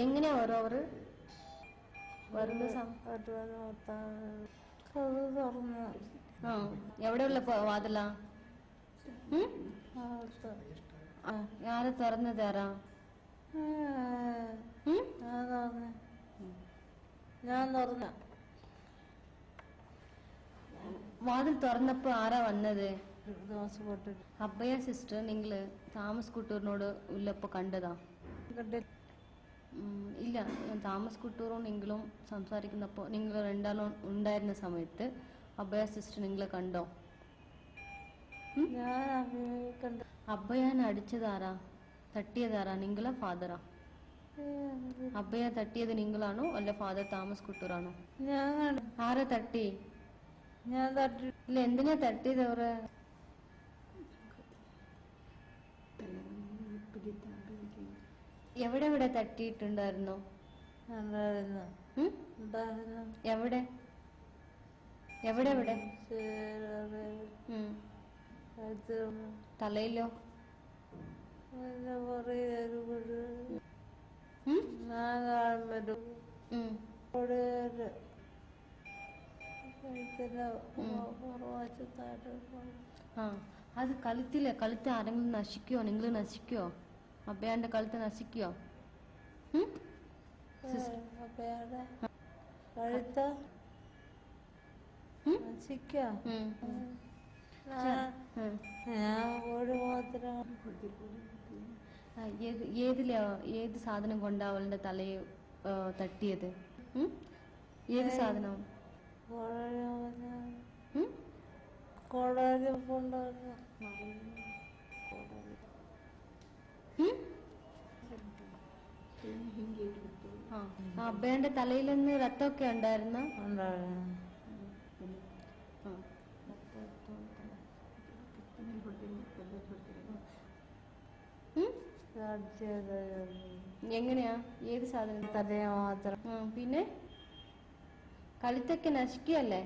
എങ്ങനെയാ ഓരോവർ വരുന്ന എവിടെയുള്ള വാതില ആരെ തുറന്നത് ആരാ? ഞാൻ തുറന്ന വാതിൽ തുറന്നപ്പോ ആരാ വന്നത്? അബ്ബയ സിസ്റ്റർ നിങ്ങള് താമസ് കുട്ടൂറിനോട് ഉള്ളപ്പോ കണ്ടതാ? ഇല്ല, താമസ് കുട്ടൂറും നിങ്ങളും സംസാരിക്കുന്നപ്പോ നിങ്ങൾ രണ്ടാളും ഉണ്ടായിരുന്ന സമയത്ത് അബ്ബയ സിസ്റ്റർ നിങ്ങളെ കണ്ടോ? അബ്ബയാൻ അടിച്ചതാരാ? തട്ടിയതാരാ? നിങ്ങളാ ഫാദറാ? അബ്ബയ തട്ടിയത് നിങ്ങളാണോ അല്ല ഫാദർ താമസ് കുട്ടൂറാണോ? ആരാ തട്ടി? ഞാൻ തട്ടി. ഇല്ല, എന്തിനാ തട്ടിയത് അവര്? എവിടെ എവിടെ തട്ടിയിട്ടുണ്ടായിരുന്നോ? എവിടെ എവിടെ എവിടെ? തലയിലോ? അത് കഴുത്ത് ആരെങ്കിലും നശിക്കോ? നിങ്ങൾ നശിക്കോ? അബ്ബയാന്റെ കഴുത്ത് നശിക്കോ? ഏത് സാധനം കൊണ്ടാ അവളുടെ തലയെ തട്ടിയത്? ഏത് സാധനം? അബ്ബയുടെ തലയിൽ നിന്ന് രക്തമൊക്കെ ഉണ്ടായിരുന്ന? എങ്ങനെയാ? ഏത് സാധനം? തലയെ മാത്രം. പിന്നെ കഴുത്തൊക്കെ നശിക്കല്ലേ?